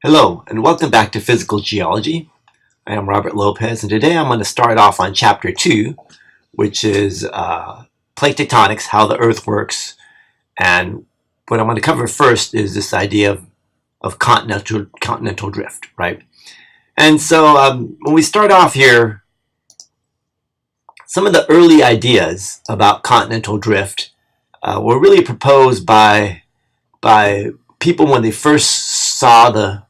Hello, and welcome back to Physical Geology. I am Robert Lopez, and today I'm going to start off on Chapter 2, which is plate tectonics, how the Earth works. And what I'm going to cover first is this idea of continental drift, right? And so when we start off here, some of the early ideas about continental drift were really proposed by people when they first saw the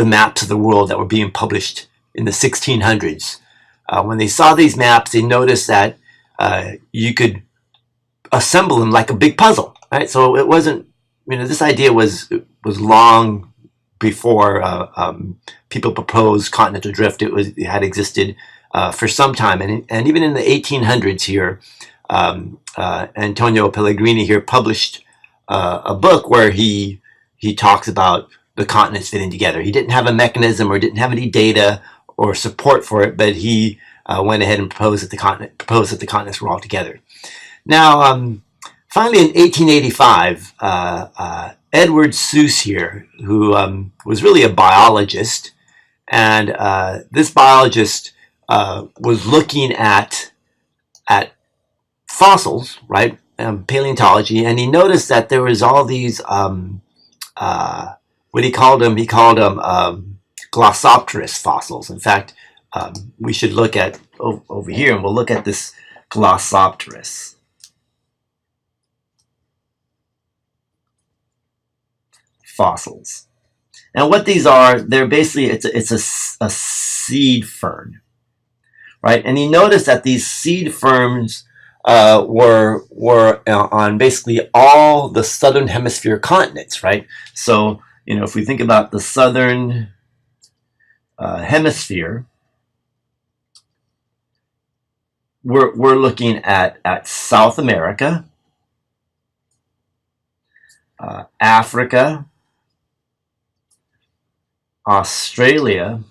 maps of the world that were being published in the 1600s. When they saw these maps, they noticed that you could assemble them like a big puzzle, right? So it wasn't, this idea was long before people proposed continental drift. It had existed for some time, and even in the 1800s here, Antonio Pellegrini here published a book where he talks about the continents fitting together. He didn't have a mechanism or didn't have any data or support for it, but he went ahead and proposed that the continents were all together. Now, finally, in 1885, Edward Seuss here, who was really a biologist, and this biologist was looking at fossils, right, paleontology, and he noticed that there was all these what he called them Glossopteris fossils. In fact, we should look at over here, and we'll look at this Glossopteris fossils. And what these are, they're basically, it's a seed fern, right? And he noticed that these seed ferns were on basically all the southern hemisphere continents, right? So, if we think about the southern hemisphere, we're looking at South America, Africa, Australia,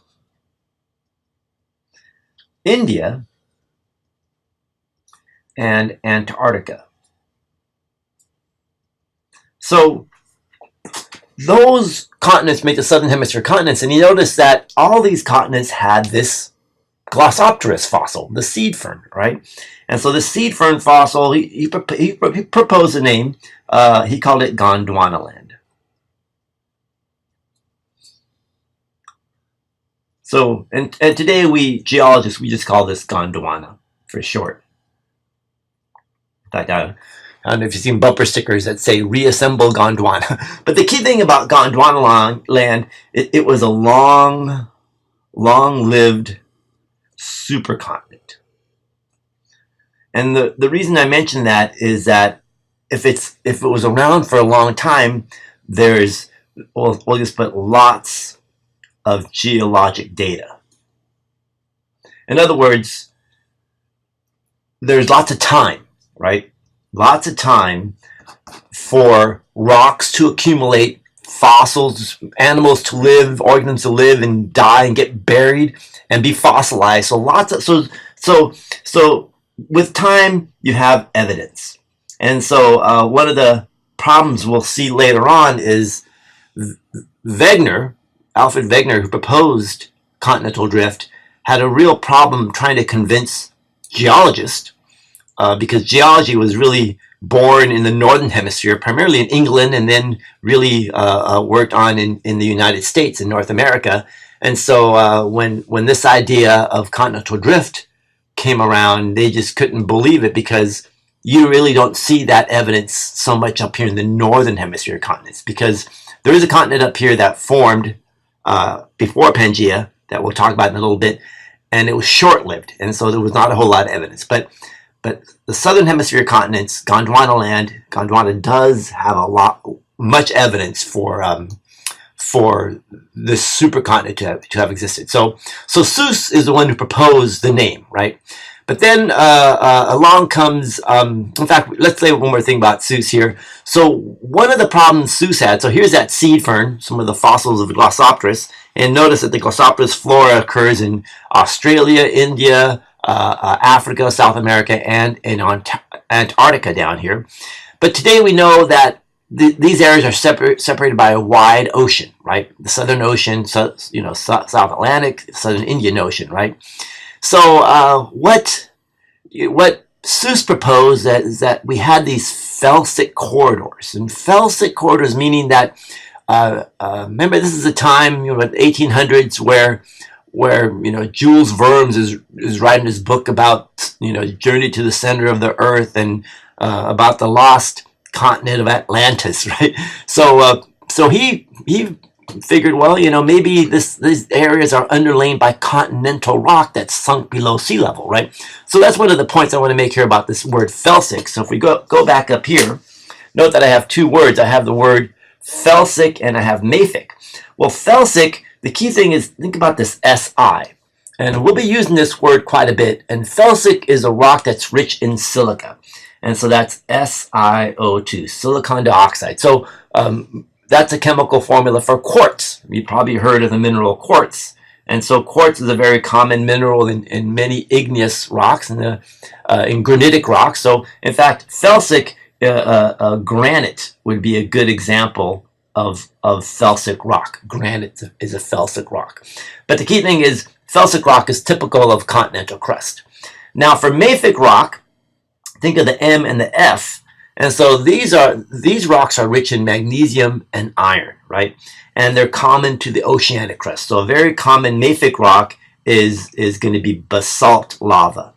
India, and Antarctica. So those continents make the southern hemisphere continents, and you notice that all these continents had this Glossopteris fossil, the seed fern, right? And so the seed fern fossil, he proposed a name. He called it Gondwana land. So, and today we geologists, we just call this Gondwana for short. In fact, I don't know if you've seen bumper stickers that say reassemble Gondwana. But the key thing about Gondwana land, it was a long-lived supercontinent. And the reason I mention that is that if it was around for a long time, we'll just put lots of geologic data. In other words, there's lots of time, right? Lots of time for rocks to accumulate, fossils, animals to live, organisms to live and die and get buried and be fossilized. So with time you have evidence. And so one of the problems we'll see later on is Vagner, Alfred Vagner, who proposed continental drift, had a real problem trying to convince geologists, because geology was really born in the northern hemisphere, primarily in England, and then really worked on in the United States, in North America. And so when this idea of continental drift came around, they just couldn't believe it, because you really don't see that evidence so much up here in the northern hemisphere continents, because there is a continent up here that formed before Pangia that we'll talk about in a little bit, and it was short-lived, and so there was not a whole lot of evidence. But the southern hemisphere continents, Gondwana land, Gondwana does have much evidence for this supercontinent to have existed. So Seuss is the one who proposed the name, right? But then along comes, in fact, let's say one more thing about Seuss here. So one of the problems Seuss had, so here's that seed fern, some of the fossils of the Glossopteris, and notice that the Glossopteris flora occurs in Australia, India, Africa, South America, and in Antarctica down here. But today we know that these areas are separated by a wide ocean, right? The Southern Ocean, South Atlantic, Southern Indian Ocean, right? So what Seuss proposed is that we had these felsic corridors, and felsic corridors meaning that remember, this is a time, the 1800s, where Jules Verne's is writing his book about journey to the center of the earth, and about the lost continent of Atlantis, right? So he figured, well, maybe these areas are underlain by continental rock that's sunk below sea level, right? So that's one of the points I want to make here about this word felsic. So if we go back up here, note that I have two words. I have the word felsic and I have mafic. Well, felsic, the key thing is, think about this Si. And we'll be using this word quite a bit. And felsic is a rock that's rich in silica. And so that's SiO2, silicon dioxide. So that's a chemical formula for quartz. You've probably heard of the mineral quartz. And so quartz is a very common mineral in many igneous rocks and in granitic rocks. So in fact, felsic granite would be a good example of felsic rock. Granite is a felsic rock. But the key thing is, felsic rock is typical of continental crust. Now for mafic rock, think of the M and the F. And so these rocks are rich in magnesium and iron, right? And they're common to the oceanic crust. So a very common mafic rock is going to be basalt lava.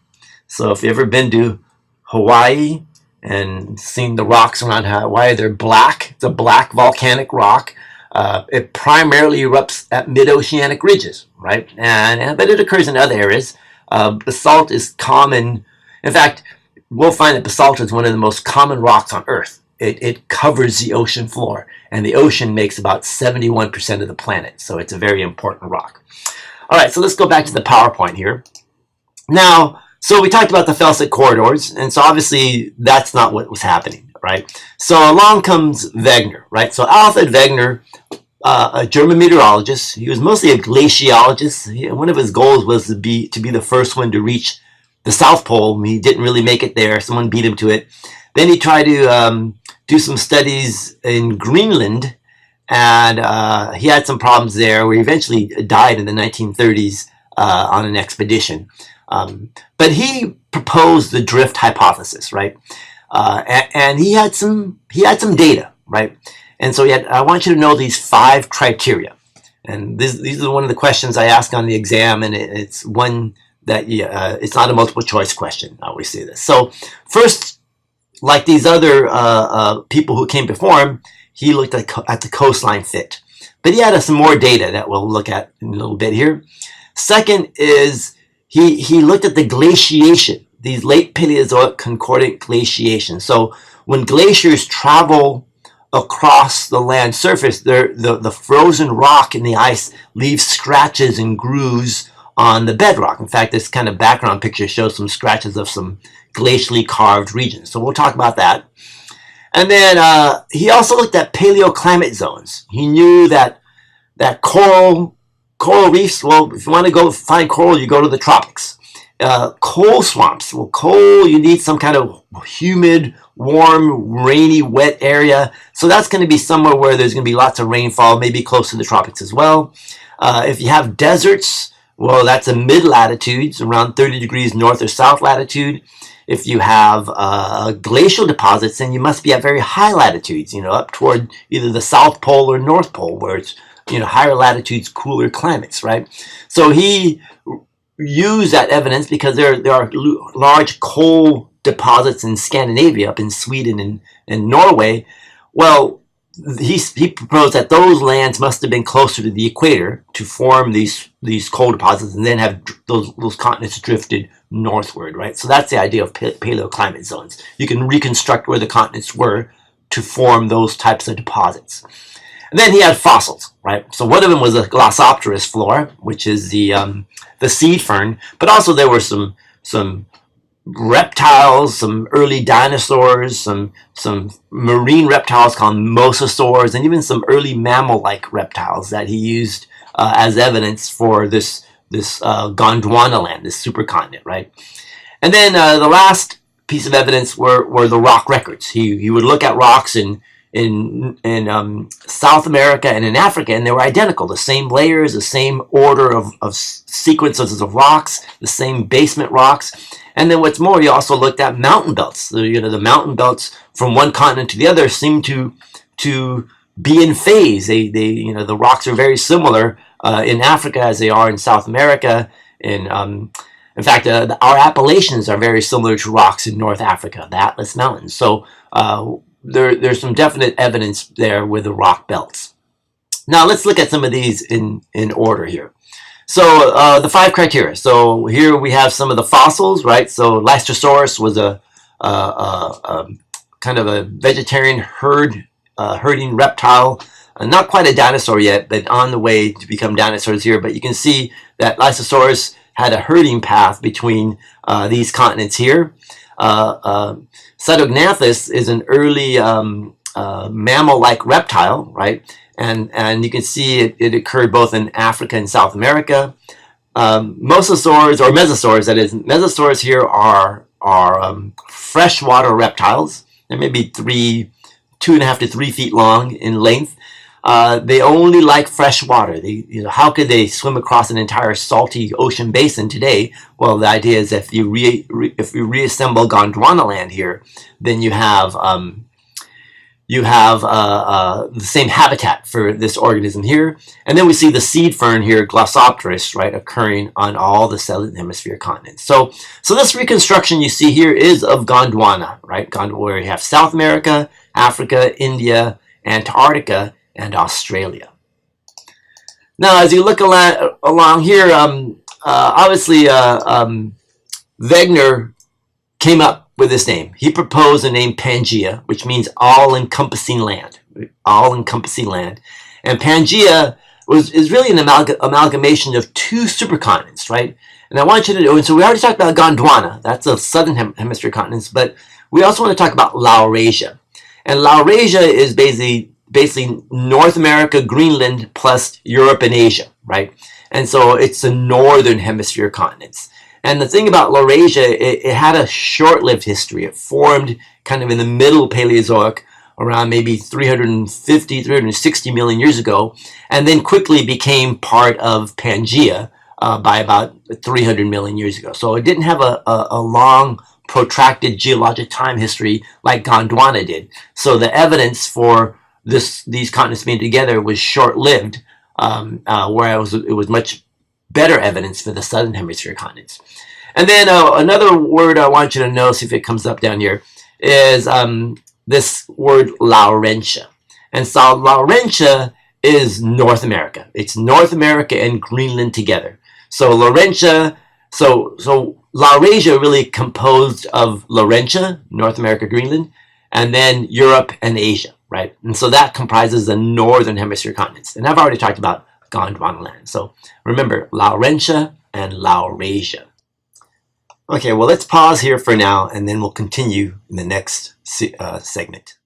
So if you've ever been to Hawaii and seen the rocks around Hawaii, they're black. It's a black volcanic rock. It primarily erupts at mid-oceanic ridges, right? But it occurs in other areas. Basalt is common. In fact, we'll find that basalt is one of the most common rocks on Earth. It covers the ocean floor, and the ocean makes about 71% of the planet, so it's a very important rock. All right, so let's go back to the PowerPoint here. Now, so we talked about the felsic corridors, and so obviously that's not what was happening, right? So along comes Vagner, right? So Alfred Vagner, a German meteorologist, he was mostly a glaciologist. One of his goals was to be the first one to reach the South Pole. He didn't really make it there. Someone beat him to it. Then he tried to do some studies in Greenland, and he had some problems there where he eventually died in the 1930s on an expedition. But he proposed the drift hypothesis, right? And he had some data, right? And so I want you to know these 5 criteria. And these are one of the questions I ask on the exam, and it's one that it's not a multiple choice question. I always say this. So first, like these other people who came before him, he looked at the coastline fit. But he had some more data that we'll look at in a little bit here. Second is he looked at the glaciation, these late Paleozoic concordant glaciation. So when glaciers travel across the land surface, the frozen rock in the ice leaves scratches and grooves on the bedrock. In fact, this kind of background picture shows some scratches of some glacially carved regions. So we'll talk about that. And then he also looked at paleoclimate zones. He knew that coral reefs, well, if you want to go find coral, you go to the tropics. Coal swamps, well, coal, you need some kind of humid, warm, rainy, wet area. So that's going to be somewhere where there's going to be lots of rainfall, maybe close to the tropics as well. If you have deserts, well, that's in mid-latitudes, around 30 degrees north or south latitude. If you have glacial deposits, then you must be at very high latitudes, up toward either the South Pole or North Pole, where it's, higher latitudes, cooler climates, right? So he used that evidence because there are large coal deposits in Scandinavia, up in Sweden and Norway. Well, he proposed that those lands must have been closer to the equator to form these coal deposits, and then have those continents drifted northward, right? So that's the idea of paleoclimate zones. You can reconstruct where the continents were to form those types of deposits. And then he had fossils, right? So one of them was a Glossopteris flora, which is the seed fern, but also there were some reptiles, some early dinosaurs, some marine reptiles called mosasaurs, and even some early mammal-like reptiles that he used as evidence for this Gondwana land, this supercontinent, right? And then the last piece of evidence were the rock records. He would look at rocks and in South America and in Africa, and they were identical. The same layers, the same order of sequences of rocks, the same basement rocks. And then what's more, he also looked at mountain belts. The mountain belts from one continent to the other seem to be in phase. The rocks are very similar in Africa as they are in South America. In fact, our Appalachians are very similar to rocks in North Africa, the Atlas Mountains. So there's some definite evidence there with the rock belts. Now let's look at some of these in order here. So the 5 criteria. So here we have some of the fossils, right? So Lystosaurus was a kind of a vegetarian herding reptile. Not quite a dinosaur yet, but on the way to become dinosaurs here. But you can see that Lystosaurus had a herding path between these continents here. Cytognathus is an early mammal-like reptile, right? And you can see it occurred both in Africa and South America. Mosasaurs, or mesosaurs, that is, mesosaurs here are freshwater reptiles. They may be 2.5 to 3 feet long in length. They only like fresh water. How could they swim across an entire salty ocean basin today? Well, the idea is if you reassemble Gondwana land here, then you have the same habitat for this organism here. And then we see the seed fern here, Glossopteris, right, occurring on all the southern hemisphere continents. So this reconstruction you see here is of Gondwana, right? Where you have South America, Africa, India, Antarctica, and Australia. Now, as you look along here, obviously Vagner came up with this name. He proposed the name Pangia, which means all-encompassing land. All-encompassing land. And Pangia is really an amalgamation of 2 supercontinents, right? And I want you to know, and so we already talked about Gondwana. That's the southern hemisphere continents, but we also want to talk about Laurasia. And Laurasia is basically North America, Greenland, plus Europe and Asia, right? And so it's the northern hemisphere continents. And the thing about Laurasia, it had a short-lived history. It formed kind of in the middle Paleozoic, around maybe 350, 360 million years ago, and then quickly became part of Pangia by about 300 million years ago. So it didn't have a long, protracted geologic time history like Gondwana did. So the evidence for these continents being together was short-lived, whereas it was much better evidence for the southern hemisphere continents. And then another word I want you to know, see if it comes up down here, is this word Laurentia. And so Laurentia is North America. It's North America and Greenland together. So Laurentia, so Laurasia really composed of Laurentia, North America, Greenland, and then Europe and Asia, right? And so that comprises the northern hemisphere continents. And I've already talked about Gondwana land. So remember, Laurentia and Laurasia. Okay, well, let's pause here for now, and then we'll continue in the next segment.